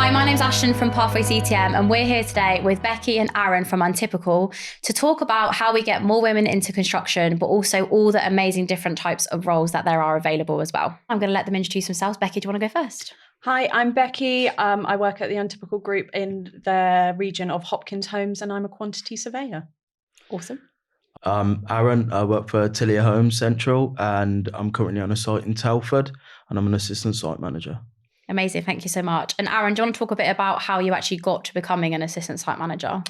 Hi, my name's Ashton from Pathway CTM, and we're here today with Becky and Aaron from Untypical to talk about how we get more women into construction, but also all the amazing different types of roles that there are available as well. I'm going to let them introduce themselves. Becky, do you want to go first? Hi, I'm Becky. I work at the Untypical group in the region of Hopkins Homes, and I'm a quantity surveyor. Awesome. Aaron, I work for Tillia Homes Central, and I'm currently on a site in Telford, and I'm an assistant site manager. Amazing, thank you so much. And Aaron, do you want to talk a bit about how you actually got to becoming an assistant site manager?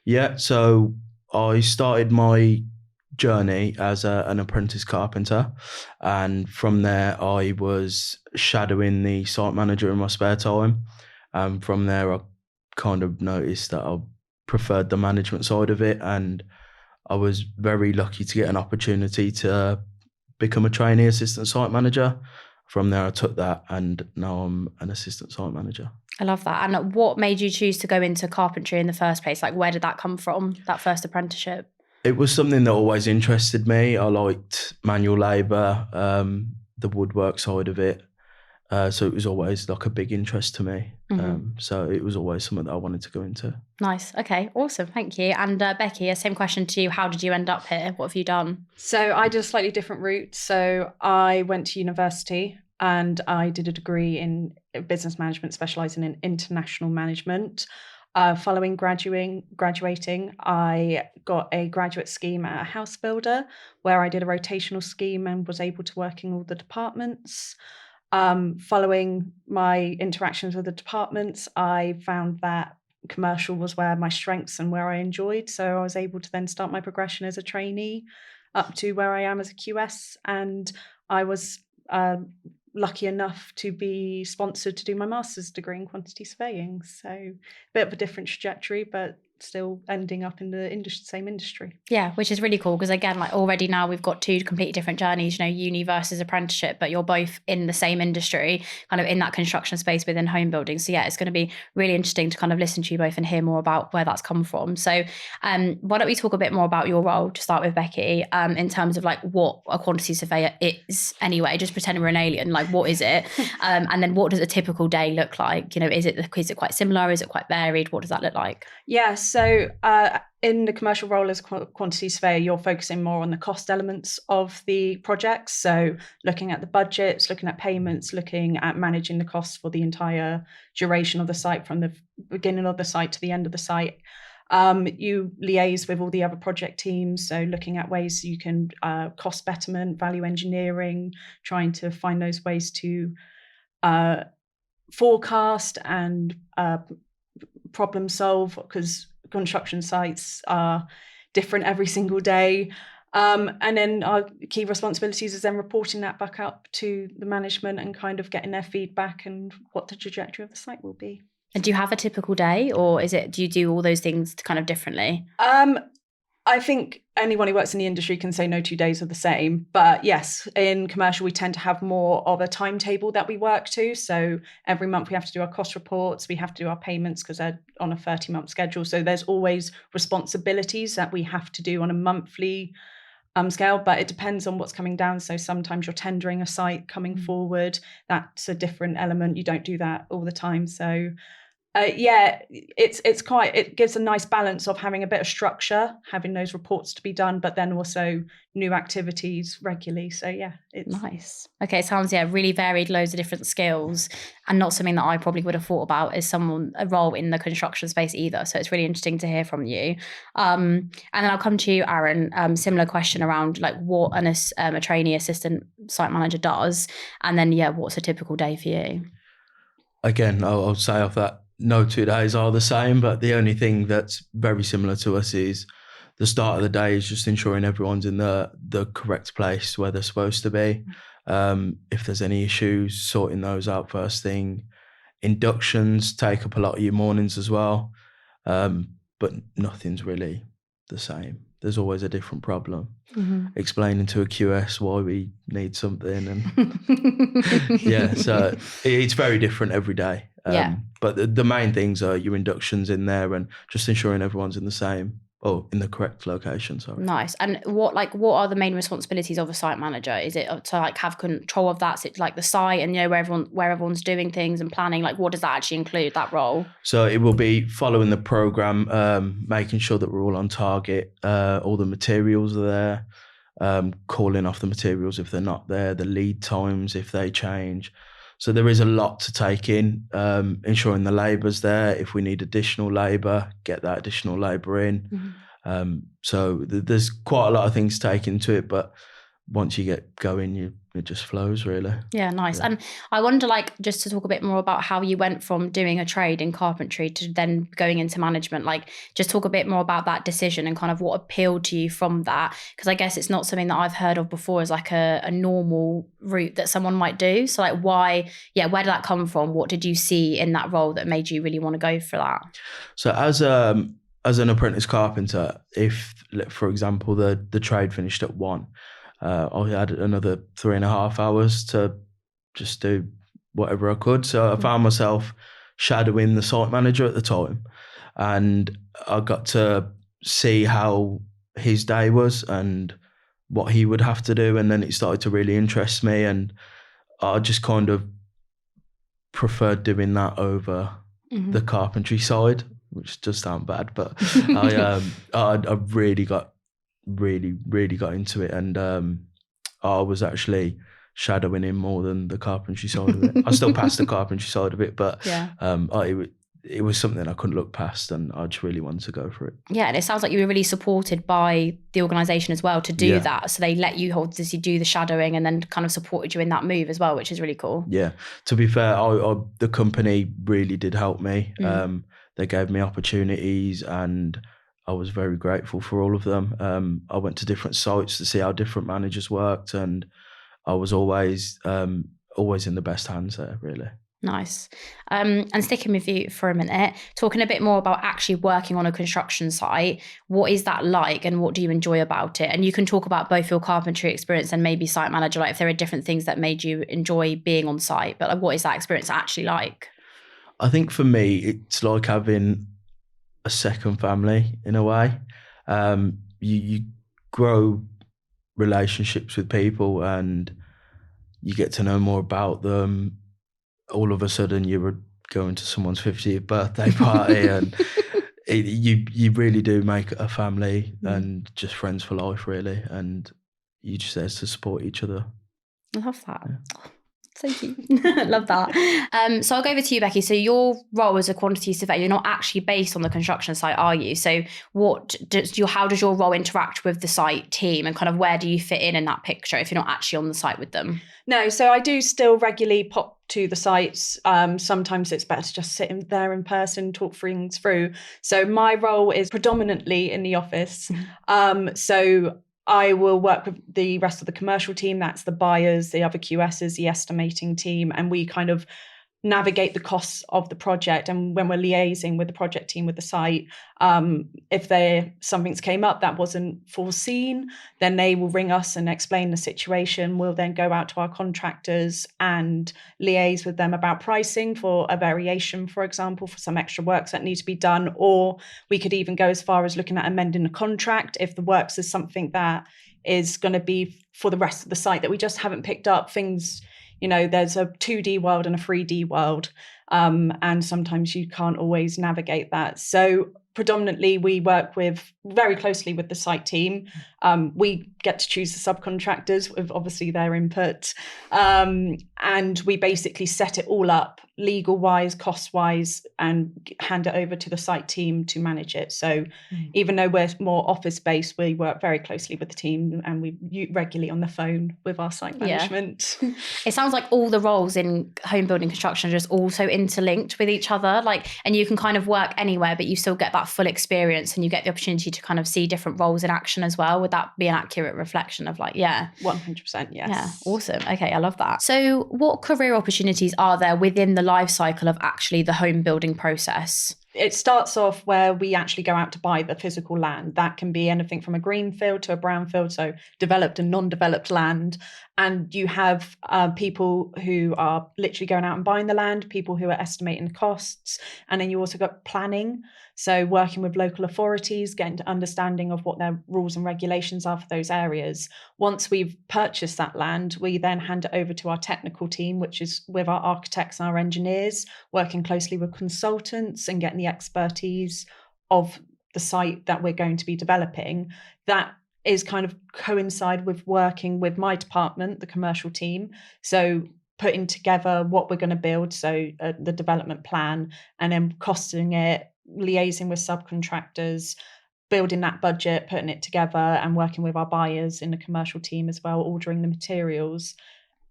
Yeah, so I started my journey as an apprentice carpenter, and from there I was shadowing the site manager in my spare time. From there I kind of noticed that I preferred the management side of it, and I was very lucky to get an opportunity to become a trainee assistant site manager. From there I took that, and now I'm an assistant site manager. I love that. And what made you choose to go into carpentry in the first place? Like, where did that come from, that first apprenticeship? It was something that always interested me. I liked manual labour, the woodwork side of it. So it was always like a big interest to me. So it was always something that I wanted to go into. Nice. Okay, awesome. Thank you. And Becky, same question to you. How did you end up here? What have you done? So I did a slightly different route. So I went to university and I did a degree in business management, specialising in international management. Following graduating, I got a graduate scheme at a house builder where I did a rotational scheme and was able to work in all the departments. Following my interactions with the departments, I found that commercial was where my strengths and where I enjoyed. So I was able to then start my progression as a trainee up to where I am as a QS. And I was lucky enough to be sponsored to do my master's degree in quantity surveying. So a bit of a different trajectory, but still ending up in the same industry. Yeah, which is really cool because again, like already now we've got two completely different journeys, you know, uni versus apprenticeship, but you're both in the same industry, kind of in that construction space within home building. So yeah, it's going to be really interesting to kind of listen to you both and hear more about where that's come from. So why don't we talk a bit more about your role, to start with Becky, in terms of like what a quantity surveyor is anyway, just pretend we're an alien, like what is it? And then what does a typical day look like? You know, is it quite similar? Is it quite varied? What does that look like? Yeah, so in the commercial role as a quantity surveyor, you're focusing more on the cost elements of the projects. So looking at the budgets, looking at payments, looking at managing the costs for the entire duration of the site from the beginning of the site to the end of the site. You liaise with all the other project teams, so looking at ways you can cost betterment, value engineering, trying to find those ways to forecast and problem solve, because construction sites are different every single day. And then our key responsibilities is then reporting that back up to the management and kind of getting their feedback and what the trajectory of the site will be. And do you have a typical day, or do you do all those things kind of differently? I think anyone who works in the industry can say no 2 days are the same. But yes, in commercial, we tend to have more of a timetable that we work to. So every month we have to do our cost reports. We have to do our payments because they're on a 30-month schedule. So there's always responsibilities that we have to do on a monthly scale, but it depends on what's coming down. So sometimes you're tendering a site coming forward. That's a different element. You don't do that all the time. So it gives a nice balance of having a bit of structure, having those reports to be done, but then also new activities regularly. So yeah, it's nice. Okay, it sounds really varied, loads of different skills, and not something that I probably would have thought about as a role in the construction space either. So it's really interesting to hear from you. And then I'll come to you, Aaron. Similar question around like what a trainee assistant site manager does, and then what's a typical day for you? Again, I'll say off that, no 2 days are the same, but the only thing that's very similar to us is the start of the day is just ensuring everyone's in the correct place where they're supposed to be. If there's any issues, sorting those out first thing. Inductions take up a lot of your mornings as well, but nothing's really the same. There's always a different problem. Explaining to a QS why we need something, and so it's very different every day. But the main things are your inductions in there and just ensuring everyone's in the same in the correct location. Sorry. Nice. And what are the main responsibilities of a site manager? Is it to like have control of that, like the site and where everyone's doing things and planning? Like, what does that actually include, that role? So it will be following the program, making sure that we're all on target, all the materials are there, calling off the materials if they're not there, the lead times if they change. So there is a lot to take in, ensuring the labour's there. If we need additional labour, get that additional labour in. Mm-hmm. So there's quite a lot of things to take into it, but once you get going, it just flows, really. Yeah, nice. Yeah. And I wonder, like, just to talk a bit more about how you went from doing a trade in carpentry to then going into management, like, just talk a bit more about that decision and kind of what appealed to you from that. Because I guess it's not something that I've heard of before as like a normal route that someone might do. So like, where did that come from? What did you see in that role that made you really want to go for that? So as an apprentice carpenter, if, for example, the trade finished at 1, I had another 3.5 hours to just do whatever I could. So I found myself shadowing the site manager at the time, and I got to see how his day was and what he would have to do. And then it started to really interest me, and I just kind of preferred doing that over the carpentry side, which does sound bad, but I really got into it, and I was actually shadowing him more than the carpentry side of it. I still passed the carpentry side of it, but it was something I couldn't look past, and I just really wanted to go for it. Yeah, and it sounds like you were really supported by the organisation as well to do that. So they let you obviously do the shadowing and then kind of supported you in that move as well, which is really cool. Yeah, to be fair, the company really did help me. They gave me opportunities, and I was very grateful for all of them. I went to different sites to see how different managers worked, and I was always in the best hands there, really. Nice. And sticking with you for a minute, talking a bit more about actually working on a construction site, what is that like and what do you enjoy about it? And you can talk about both your carpentry experience and maybe site manager, like if there are different things that made you enjoy being on site, but like, what is that experience actually like? I think for me, it's like having a second family in a way. You grow relationships with people and you get to know more about them. All of a sudden you were going to someone's 50th birthday party and you really do make a family and just friends for life, really, and you just there to support each other. I love that. Yeah. So cute. Love that. So I'll go over to you, Becky. So your role as a quantity surveyor, you're not actually based on the construction site, are you? So how does your role interact with the site team, and kind of where do you fit in that picture if you're not actually on the site with them? No, so I do still regularly pop to the sites. Sometimes it's better to just sit in there in person, talk things through. So my role is predominantly in the office. So I will work with the rest of the commercial team. That's the buyers, the other QSs, the estimating team, and we kind of navigate the costs of the project. And when we're liaising with the project team with the site, if something's came up that wasn't foreseen, then they will ring us and explain the situation. We'll then go out to our contractors and liaise with them about pricing for a variation, for example, for some extra works that need to be done. Or we could even go as far as looking at amending the contract if the works is something that is going to be for the rest of the site that we just haven't picked up. Things, there's a 2D world and a 3D world, and sometimes you can't always navigate that. So predominantly we work very closely with the site team. We get to choose the subcontractors with obviously their input, and we basically set it all up legal wise, cost wise, and hand it over to the site team to manage it. So even though we're more office based, we work very closely with the team, and we regularly on the phone with our site management. Yeah. It sounds like all the roles in home building construction are just also interlinked with each other, and you can kind of work anywhere, but you still get that full experience and you get the opportunity to kind of see different roles in action as well. Would that be an accurate reflection of 100%? Yes. Yeah, awesome. Okay, I love that. So what career opportunities are there within the life cycle of actually the home building process? it starts off where we actually go out to buy the physical land. That can be anything from a greenfield to a brownfield, so developed and non-developed land. And you have people who are literally going out and buying the land, people who are estimating costs, and then you also got planning. So working with local authorities, getting to understanding of what their rules and regulations are for those areas. Once we've purchased that land, we then hand it over to our technical team, which is with our architects and our engineers, working closely with consultants and getting the expertise of the site that we're going to be developing. That is kind of coincide with working with my department, the commercial team. So putting together what we're going to build, so the development plan, and then costing it, liaising with subcontractors, building that budget, putting it together, and working with our buyers in the commercial team as well, ordering the materials.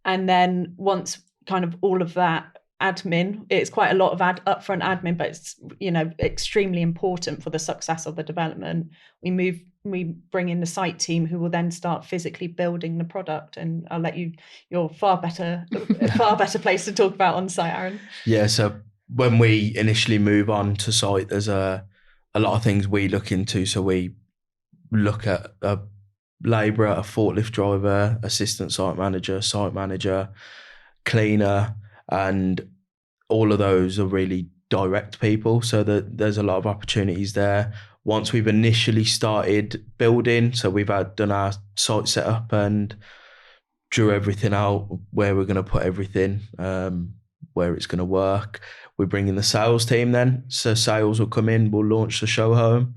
And then once kind of all of that admin, it's quite a lot of upfront admin, but it's, you know, extremely important for the success of the development. We bring in the site team who will then start physically building the product, and I'll let you're far better place to talk about on site, Aaron. Yeah, so when we initially move on to site, there's a lot of things we look into. So we look at a labourer, a forklift driver, assistant site manager, cleaner, and all of those are really direct people. So that there's a lot of opportunities there. Once we've initially started building, so we've done our site setup and drew everything out, where we're going to put everything, where it's going to work. We bring in the sales team then. So sales will come in, we'll launch the show home,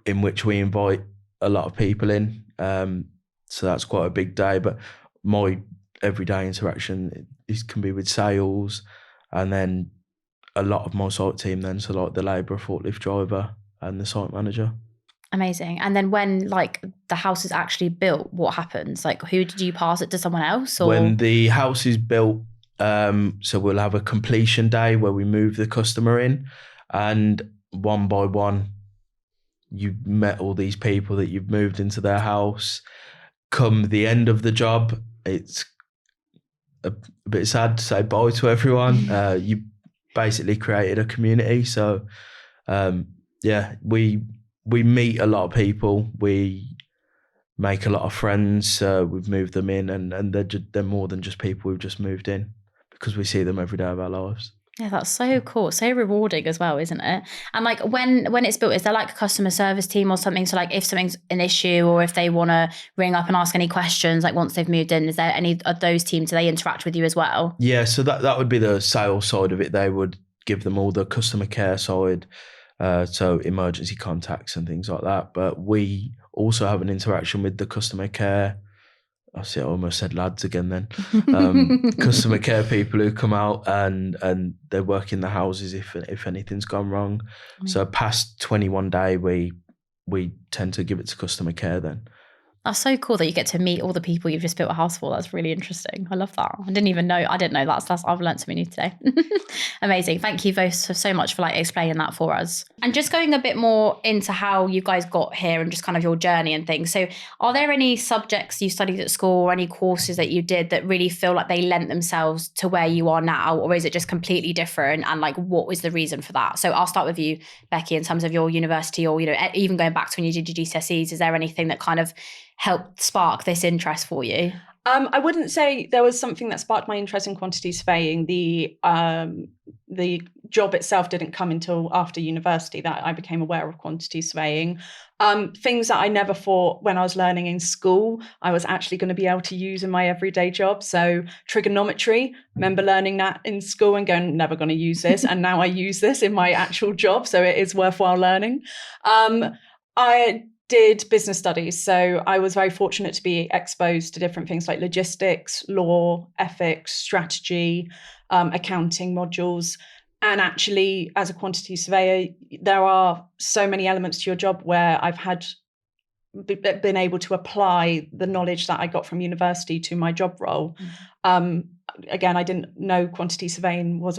in which we invite a lot of people in. So that's quite a big day, but my everyday interaction can be with sales, and then a lot of my site team then, so like the labourer, forklift driver and the site manager. Amazing. And then when like the house is actually built, what happens? Like, who did you pass it to someone else? Or when the house is built, so we'll have a completion day where we move the customer in, and one by one, you've met all these people that you've moved into their house. Come the end of the job, it's a bit sad to say bye to everyone. You basically created a community. So yeah, we meet a lot of people. We make a lot of friends. We've moved them in, and they're more than just people we've just moved in, because we see them every day of our lives. yeah, that's so cool. So rewarding as well, isn't it? And like when it's built, is there like a customer service team or something? So like if something's an issue, or if they want to ring up and ask any questions, like once they've moved in, is there any of those teams, do they interact with you as well? Yeah, so that would be the sales side of it. They would give them all the customer care side, so emergency contacts and things like that. But we also have an interaction with the customer care. I almost said lads again then. Customer care people who come out and they work in the houses if anything's gone wrong. So past 21 day, we tend to give it to customer care then. That's so cool that you get to meet all the people you've just built a house for. That's really interesting. I love that. I didn't know that. I've learned something new today. Amazing. Thank you both so much for like explaining that for us. And just going a bit more into how you guys got here and just kind of your journey and things. So are there any subjects you studied at school or any courses that you did that really feel like they lent themselves to where you are now? Or is it just completely different? And like, what was the reason for that? So I'll start with you, Becky, in terms of your university, or, you know, even going back to when you did your GCSEs, is there anything that kind of helped spark this interest for you? I wouldn't say there was something that sparked my interest in quantity surveying. The job itself didn't come until after university that I became aware of quantity surveying. Things that I never thought when I was learning in school I was actually going to be able to use in my everyday job. So trigonometry, remember learning that in school and going, never going to use this. And now I use this in my actual job. So it is worthwhile learning. I did business studies. So I was very fortunate to be exposed to different things like logistics, law, ethics, strategy, accounting modules. And actually, as a quantity surveyor, there are so many elements to your job where I've been able to apply the knowledge that I got from university to my job role. Again, I didn't know quantity surveying was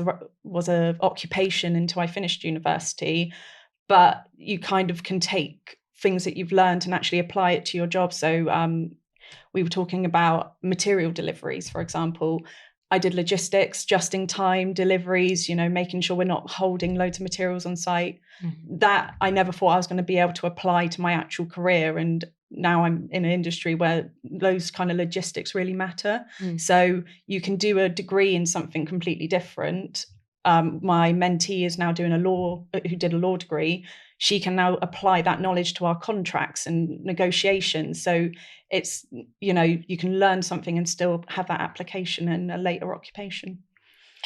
a occupation until I finished university, but you kind of can take things that you've learned and actually apply it to your job. So we were talking about material deliveries, for example. I did logistics, just in time deliveries, making sure we're not holding loads of materials on site. That I never thought I was going to be able to apply to my actual career. And now I'm in an industry where those kind of logistics really matter. So you can do a degree in something completely different. My mentee is now doing who did a law degree. She can now apply that knowledge to our contracts and negotiations. So it's, you can learn something and still have that application in a later occupation.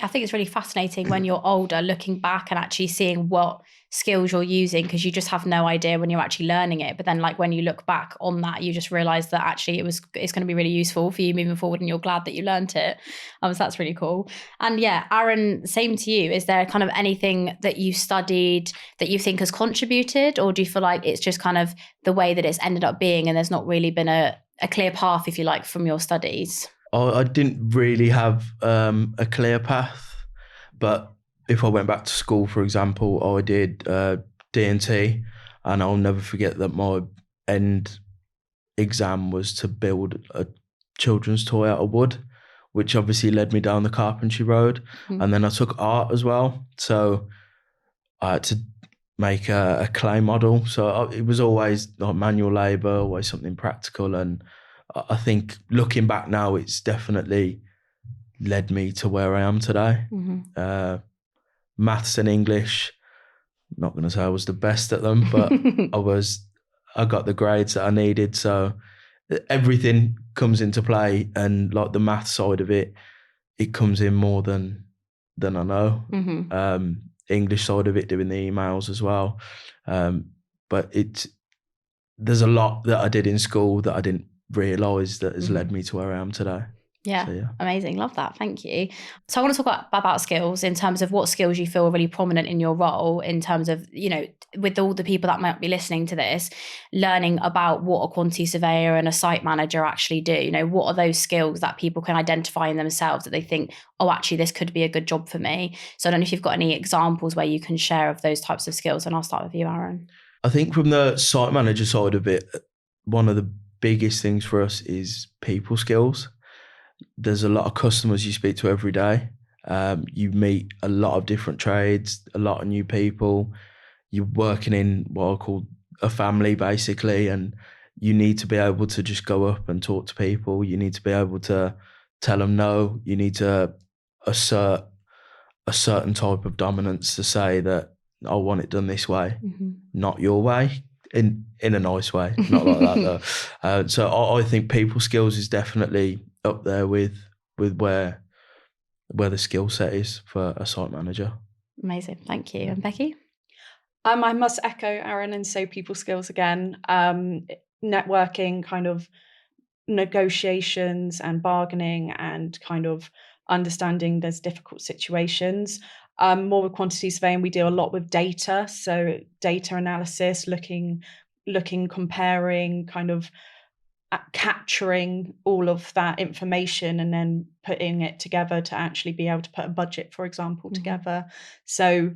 I think it's really fascinating when you're older, looking back and actually seeing what skills you're using, because you just have no idea when you're actually learning it. But then like when you look back on that, you just realize that actually it's going to be really useful for you moving forward, and you're glad that you learned it. So that's really cool. And yeah, Aaron, same to you. Is there kind of anything that you studied that you think has contributed, or do you feel like it's just kind of the way that it's ended up being and there's not really been a clear path, if you like, from your studies? I didn't really have a clear path, but if I went back to school, for example, I did D&T, and I'll never forget that my end exam was to build a children's toy out of wood, which obviously led me down the carpentry road. And then I took art as well, so I had to make a clay model. So it was always like manual labour, always something practical. And I think looking back now, it's definitely led me to where I am today. Maths and English, not going to say I was the best at them, but I got the grades that I needed. So everything comes into play, and like the math side of it comes in more than I know. English side of it, doing the emails as well. But there's a lot that I did in school that I didn't realise that has led me to where I am today. Yeah, so, amazing. Love that. Thank you. So I want to talk about skills in terms of what skills you feel are really prominent in your role, in terms of, with all the people that might be listening to this, learning about what a quantity surveyor and a site manager actually do. What are those skills that people can identify in themselves that they think, oh, actually, this could be a good job for me? So I don't know if you've got any examples where you can share of those types of skills, and I'll start with you, Aaron. I think from the site manager side of it, one of the biggest things for us is people skills. There's a lot of customers you speak to every day. You meet a lot of different trades, a lot of new people. You're working in what I call a family, basically, and you need to be able to just go up and talk to people. You need to be able to tell them no. You need to assert a certain type of dominance to say that I want it done this way, not your way, in a nice way, not like that though. So I think people skills is definitely up there with where the skill set is for a site manager. Amazing, thank you. And Becky? I must echo Aaron and say people skills again. Networking, kind of negotiations and bargaining, and kind of understanding there's difficult situations. More with quantity surveying, we deal a lot with data. So data analysis, looking, comparing, kind of capturing all of that information and then putting it together to actually be able to put a budget, for example, together. So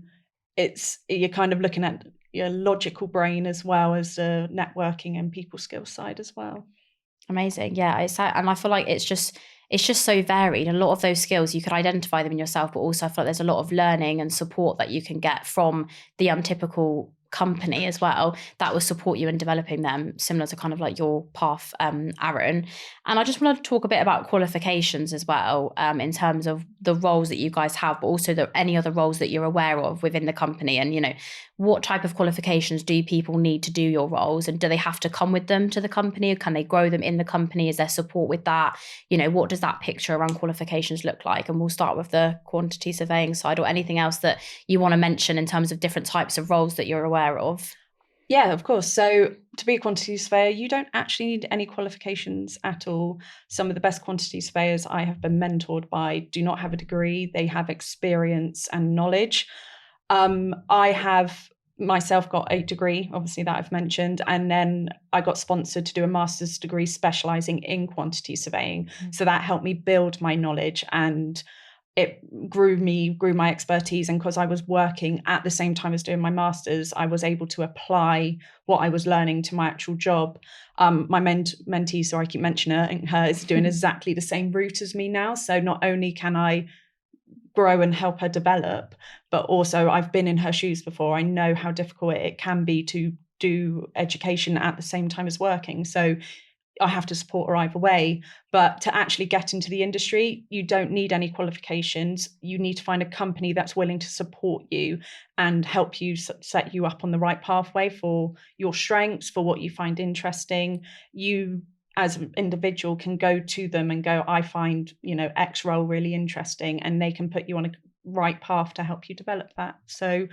you're kind of looking at your logical brain as well as the networking and people skills side as well. Amazing. Yeah. And I feel like it's just so varied. A lot of those skills, you could identify them in yourself, but also I feel like there's a lot of learning and support that you can get from the Untypical company as well that will support you in developing them, similar to kind of like your path, Aaron. And I just wanted to talk a bit about qualifications as well, in terms of the roles that you guys have, but also any other roles that you're aware of within the company. And what type of qualifications do people need to do your roles, and do they have to come with them to the company, or can they grow them in the company? Is there support with that? What does that picture around qualifications look like? And we'll start with the quantity surveying side, or anything else that you want to mention in terms of different types of roles that you're aware of. Yeah, of course. So to be a quantity surveyor, you don't actually need any qualifications at all. Some of the best quantity surveyors I have been mentored by do not have a degree. They have experience and knowledge. I have myself got a degree, obviously, that I've mentioned, and then I got sponsored to do a master's degree specialising in quantity surveying. So that helped me build my knowledge and it grew my expertise. And because I was working at the same time as doing my master's, I was able to apply what I was learning to my actual job. My mentee, sorry, I keep mentioning her, is doing exactly the same route as me now. So not only can I grow and help her develop, but also I've been in her shoes before. I know how difficult it can be to do education at the same time as working. So I have to support her either way. But to actually get into the industry, you don't need any qualifications. You need to find a company that's willing to support you and help you set you up on the right pathway for your strengths, for what you find interesting. You, as an individual, can go to them and go, I find, X role really interesting, and they can put you on a right path to help you develop that. So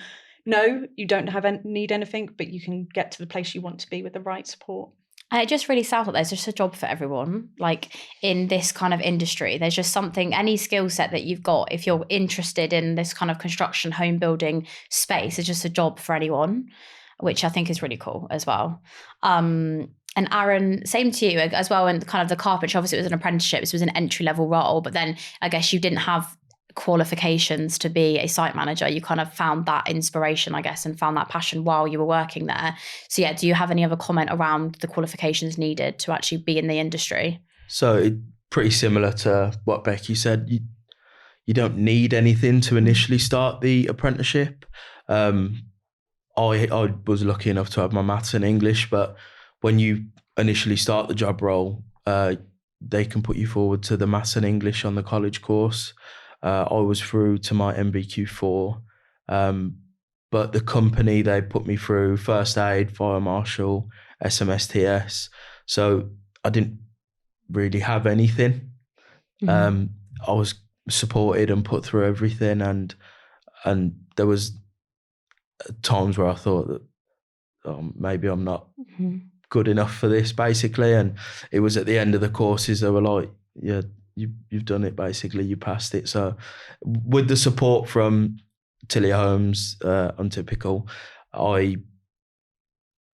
no, you don't need anything, but you can get to the place you want to be with the right support. And it just really sounds like there's just a job for everyone. Like in this kind of industry, there's just something, any skill set that you've got, if you're interested in this kind of construction, home building space, it's just a job for anyone, which I think is really cool as well. And Aaron, same to you as well. And kind of the carpentry, obviously it was an apprenticeship. This was an entry level role, but then I guess you didn't have qualifications to be a site manager. You kind of found that inspiration, I guess, and found that passion while you were working there. So yeah, do you have any other comment around the qualifications needed to actually be in the industry? So pretty similar to what Becky said. You don't need anything to initially start the apprenticeship. I was lucky enough to have my maths and English, but when you initially start the job role, they can put you forward to the maths and English on the college course. I was through to my MBQ4, but the company, they put me through first aid, fire marshal, SMSTS. So I didn't really have anything. I was supported and put through everything, and there was times where I thought that maybe I'm not good enough for this, basically. And it was at the end of the courses, they were like, yeah, you've done it, basically, you passed it. So with the support from Tilly Holmes, Untypical, I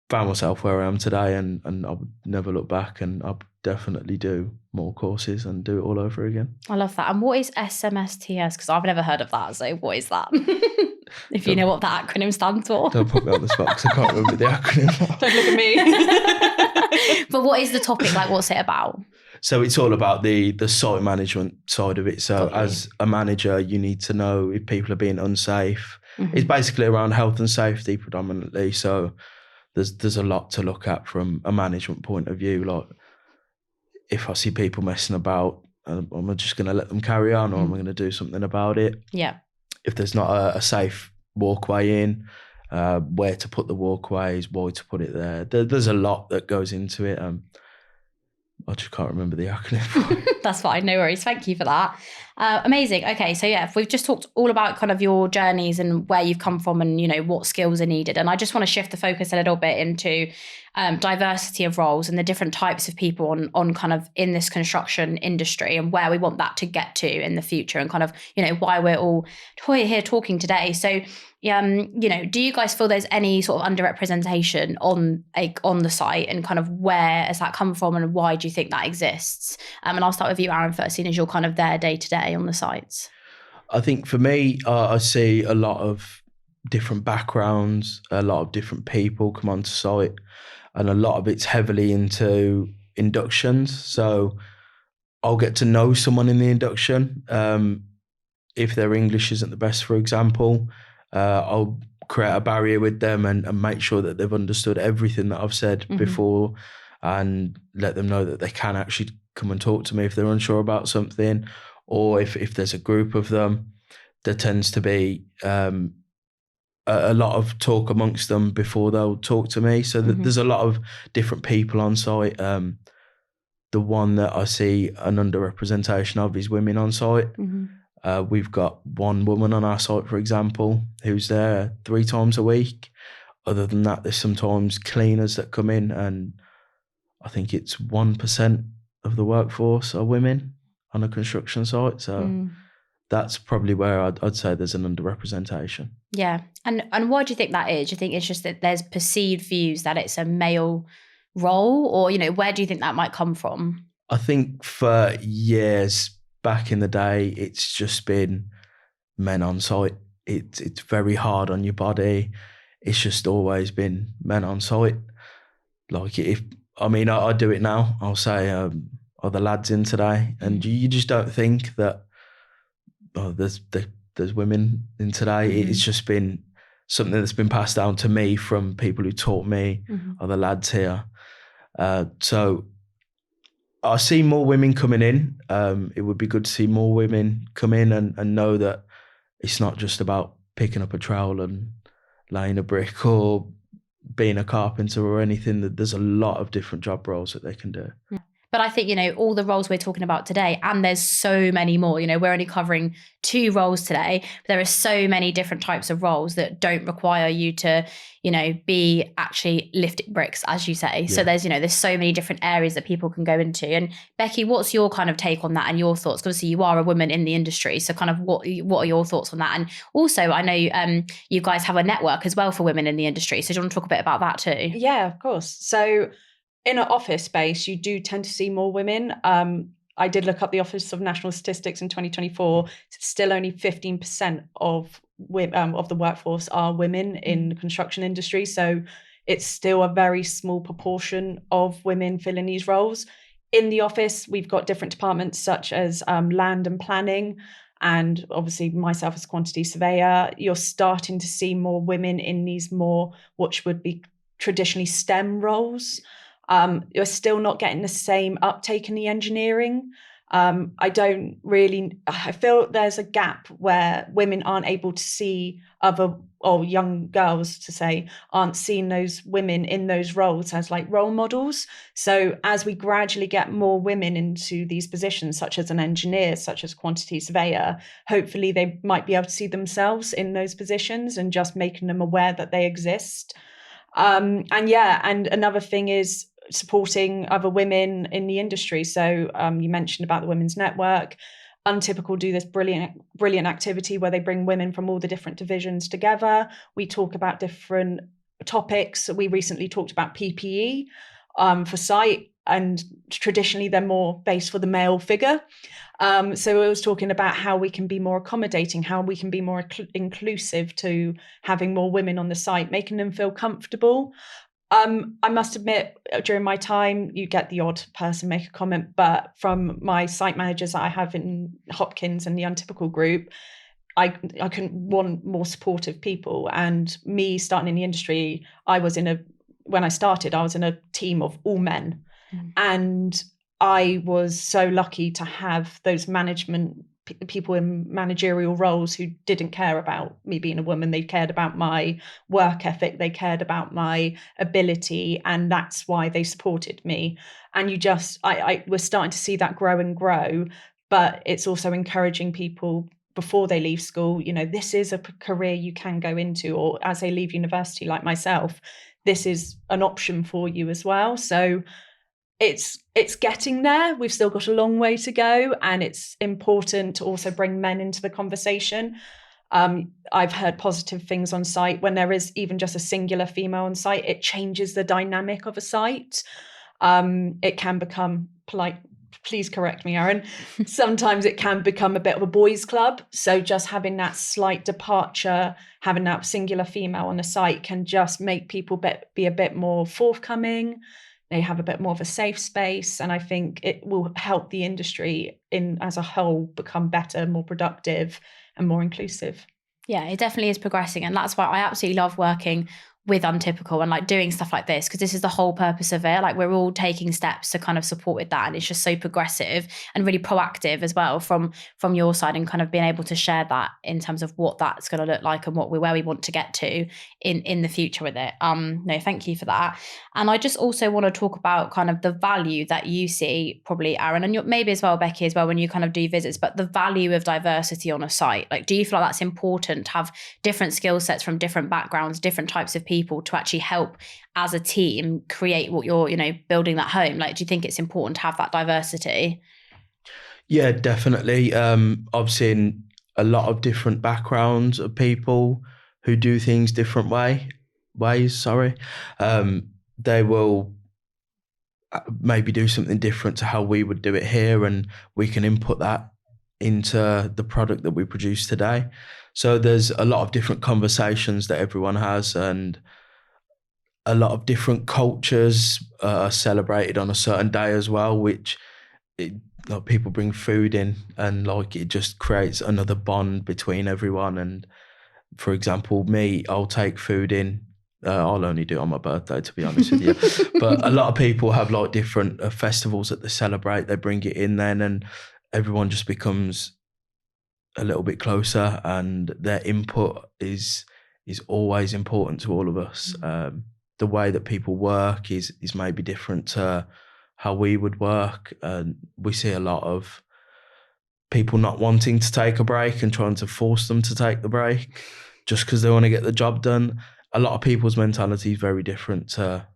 found myself where I am today, and I would never look back, and I'll definitely do more courses and do it all over again. I love that. And what is SMSTS? Because I've never heard of that. So what is that? If you know what that acronym stands for. Don't put me on the spot because I can't remember the acronym. Don't look at me. But what is the topic? Like, what's it about? So it's all about the site management side of it. So as a manager, you need to know if people are being unsafe. It's basically around health and safety predominantly. So there's a lot to look at from a management point of view. Like, if I see people messing about, am I just going to let them carry on, or am I going to do something about it? Yeah. If there's not a safe walkway in, where to put the walkways, why to put it there. There's a lot that goes into it. I just can't remember the acronym. That's fine, no worries. Thank you for that. Amazing. Okay, so yeah, we've just talked all about kind of your journeys and where you've come from, and what skills are needed. And I just want to shift the focus a little bit into diversity of roles and the different types of people on kind of in this construction industry, and where we want that to get to in the future, and kind of why we're all here talking today. So do you guys feel there's any sort of underrepresentation on the site, and kind of where has that come from, and why do you think that exists? And I'll start with you, Aaron, first, seeing as you're kind of there day to day on the sites. I think for me, I see a lot of different backgrounds, a lot of different people come onto site, and a lot of it's heavily into inductions. So I'll get to know someone in the induction. If their English isn't the best, for example, I'll create a barrier with them and make sure that they've understood everything that I've said before, and let them know that they can actually come and talk to me if they're unsure about something. Or if there's a group of them, there tends to be a lot of talk amongst them before they'll talk to me. So there's a lot of different people on site. The one that I see an underrepresentation of is women on site. We've got one woman on our site, for example, who's there 3 times a week. Other than that, there's sometimes cleaners that come in, and I think it's 1% of the workforce are women on a construction site. So that's probably where I'd say there's an underrepresentation. Yeah. And why do you think that is? Do you think it's just that there's perceived views that it's a male role, or, where do you think that might come from? I think for years, back in the day, it's just been men on site. It's very hard on your body. It's just always been men on site. Like I do it now. I'll say, are the lads in today? And you just don't think that there's women in today. It's just been something that's been passed down to me from people who taught me, are the lads here. So I see more women coming in. It would be good to see more women come in and know that it's not just about picking up a trowel and laying a brick or being a carpenter or anything. That there's a lot of different job roles that they can do. But I think, all the roles we're talking about today, and there's so many more, we're only covering 2 roles today, but there are so many different types of roles that don't require you to, be actually lifting bricks, as you say. Yeah. So there's so many different areas that people can go into. And Becky, what's your kind of take on that and your thoughts? Because obviously you are a woman in the industry. So kind of what are your thoughts on that? And also I know you guys have a network as well for women in the industry. So do you want to talk a bit about that too? Yeah, of course. So in an office space, you do tend to see more women. I did look up the Office of National Statistics in 2024. Still only 15% of the workforce are women in the construction industry. So it's still a very small proportion of women filling these roles. In the office, we've got different departments such as land and planning, and obviously myself as quantity surveyor. You're starting to see more women in these more, which would be traditionally STEM roles. You're still not getting the same uptake in the engineering. I feel there's a gap where women aren't able to see young girls aren't seeing those women in those roles as like role models. So as we gradually get more women into these positions, such as an engineer, such as quantity surveyor, hopefully they might be able to see themselves in those positions and just making them aware that they exist. And another thing is supporting other women in the industry. So you mentioned about the Women's Network. Untypical do this brilliant activity where they bring women from all the different divisions together. We talk about different topics. We recently talked about PPE for site, and traditionally they're more based for the male figure. So I was talking about how we can be more accommodating, how we can be more inclusive to having more women on the site, making them feel comfortable. I must admit, during my time, you get the odd person make a comment, but from my site managers that I have in Hopkins and the Untypical group, I couldn't want more supportive people. And me starting in the industry, when I started, I was in a team of all men. And I was so lucky to have those people in managerial roles who didn't care about me being a woman. They cared about my work ethic. They cared about my ability. And that's why they supported me. And we're starting to see that grow and grow, but it's also encouraging people before they leave school, this is a career you can go into, or as they leave university, like myself, this is an option for you as well. So it's getting there. We've still got a long way to go, and it's important to also bring men into the conversation. I've heard positive things on site. When there is even just a singular female on site, it changes the dynamic of a site. It can become polite. Please correct me, Aaron. Sometimes it can become a bit of a boys' club. So just having that slight departure, having that singular female on the site can just make people be a bit more forthcoming. They have a bit more of a safe space, and I think it will help the industry as a whole become better, more productive, and more inclusive. Yeah, it definitely is progressing, and that's why I absolutely love working with Untypical and like doing stuff like this, because this is the whole purpose of it. Like, we're all taking steps to kind of support with that, and it's just so progressive and really proactive as well from your side, and kind of being able to share that in terms of what that's going to look like and where we want to get to in the future with it. No, thank you for that. And I just also want to talk about kind of the value that you see, probably Aaron, and maybe as well Becky as well, when you kind of do visits, but the value of diversity on a site. Like, do you feel like that's important to have different skill sets from different backgrounds, different types of people to actually help as a team create what you're, building that home? Like, do you think it's important to have that diversity? Yeah, definitely. I've seen a lot of different backgrounds of people who do things different ways. They will maybe do something different to how we would do it here, and we can input that into the product that we produce today. So there's a lot of different conversations that everyone has, and a lot of different cultures are celebrated on a certain day as well, which it, like, people bring food in, and like it just creates another bond between everyone. And for example, me, I'll take food in. I'll only do it on my birthday, to be honest with you. But a lot of people have like different festivals that they celebrate. They bring it in then, and everyone just becomes a little bit closer, and their input is always important to all of us. The way that people work is maybe different to how we would work, and we see a lot of people not wanting to take a break and trying to force them to take the break just because they want to get the job done. A lot of people's mentality is very different to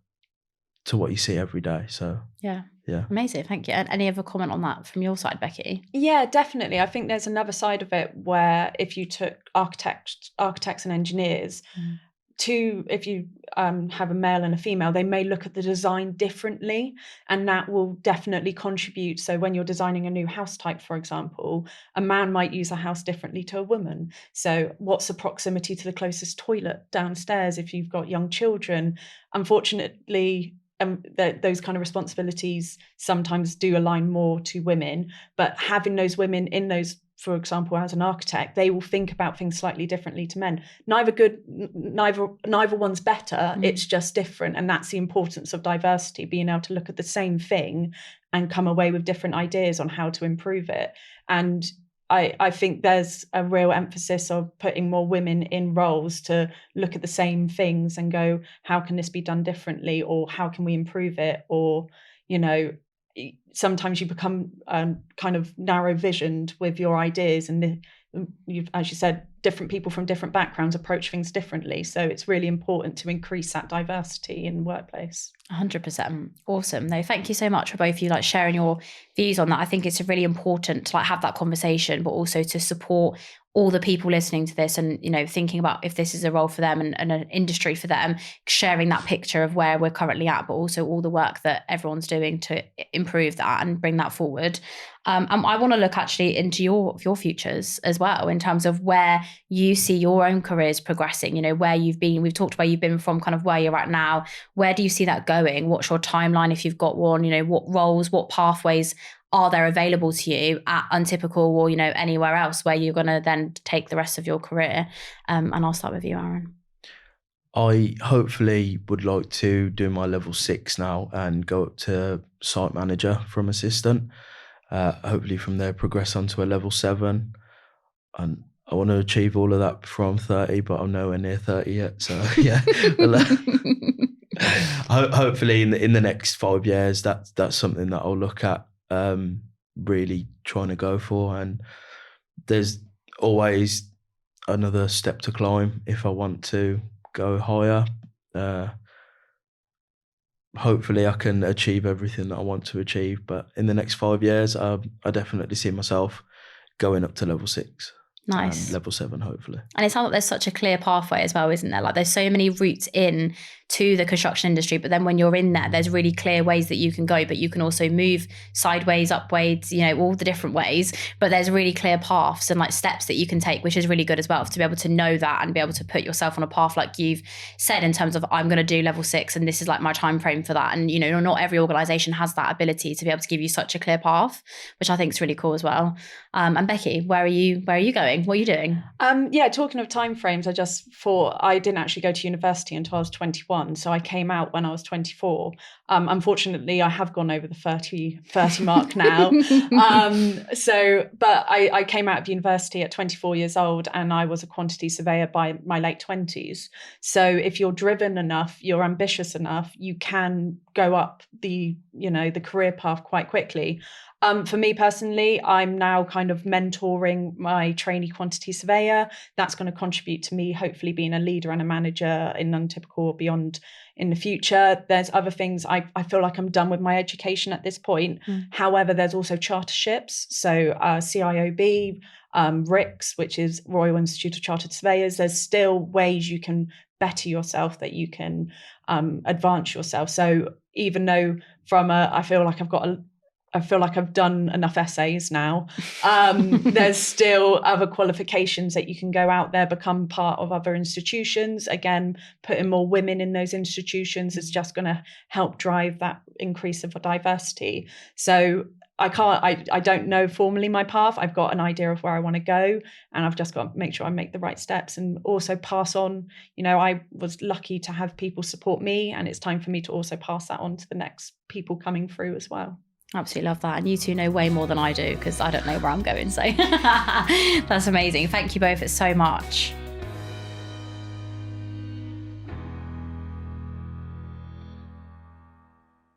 what you see every day. So yeah. Yeah. Amazing. Thank you. And any other comment on that from your side, Becky? Yeah, definitely. I think there's another side of it where if you took architects and engineers, if you have a male and a female, they may look at the design differently, and that will definitely contribute. So when you're designing a new house type, for example, a man might use a house differently to a woman. So what's the proximity to the closest toilet downstairs if you've got young children? Unfortunately, those kind of responsibilities sometimes do align more to women, but having those women in those, for example, as an architect, they will think about things slightly differently to men. Neither one's better. It's just different. And that's the importance of diversity, being able to look at the same thing and come away with different ideas on how to improve it. And I think there's a real emphasis of putting more women in roles to look at the same things and go, how can this be done differently? Or how can we improve it? Or, sometimes you become kind of narrow visioned with your ideas, and you've, as you said, different people from different backgrounds approach things differently. So it's really important to increase that diversity in the workplace. 100%. Awesome. No, thank you so much for both of you sharing your views on that. I think it's really important to have that conversation, but also to support all the people listening to this and, thinking about if this is a role for them and an industry for them, sharing that picture of where we're currently at, but also all the work that everyone's doing to improve that and bring that forward. I want to look actually into your futures as well, in terms of where you see your own careers progressing, where you've been. We've talked about you've been from kind of where you're at now. Where do you see that going? What's your timeline if you've got one? What roles, what pathways are there available to you at Untypical or, anywhere else where you're going to then take the rest of your career? And I'll start with you, Aaron. I hopefully would like to do my level 6 now and go up to site manager from assistant. Hopefully from there progress on to a level 7. And I want to achieve all of that before I'm 30, but I'm nowhere near 30 yet. So yeah, hopefully in the next 5 years, that's something that I'll look at, really trying to go for. And there's always another step to climb if I want to go higher. Hopefully I can achieve everything that I want to achieve, but in the next 5 years, I definitely see myself going up to level 6. Nice. And level 7, hopefully. And it sounds like there's such a clear pathway as well, isn't there? There's so many routes in to the construction industry, but then when you're in there, there's really clear ways that you can go, but you can also move sideways, upwards, all the different ways, but there's really clear paths and steps that you can take, which is really good as well, to be able to know that and be able to put yourself on a path like you've said, in terms of I'm going to do level 6 and this is my time frame for that. And not every organization has that ability to be able to give you such a clear path, which I think is really cool as well. And Becky, where are you going? What are you doing? Talking of timeframes, I just thought I didn't actually go to university until I was 21. So I came out when I was 24. Unfortunately, I have gone over the 30 mark now. But I came out of university at 24 years old, and I was a quantity surveyor by my late 20s. So if you're driven enough, you're ambitious enough, you can go up the career path quite quickly. For me personally, I'm now kind of mentoring my trainee quantity surveyor. That's going to contribute to me hopefully being a leader and a manager in Untypical or beyond in the future. There's other things. I feel like I'm done with my education at this point. However, there's also charterships. So CIOB, RICS, which is Royal Institute of Chartered Surveyors. There's still ways you can better yourself, that you can advance yourself. So even though I feel like I've got I feel like I've done enough essays now. There's still other qualifications that you can go out there, become part of other institutions. Again, putting more women in those institutions is just going to help drive that increase of diversity. So I don't know formally my path. I've got an idea of where I want to go, and I've just got to make sure I make the right steps and also pass on. I was lucky to have people support me, and it's time for me to also pass that on to the next people coming through as well. Absolutely love that. And you two know way more than I do, because I don't know where I'm going. So that's amazing. Thank you both so much.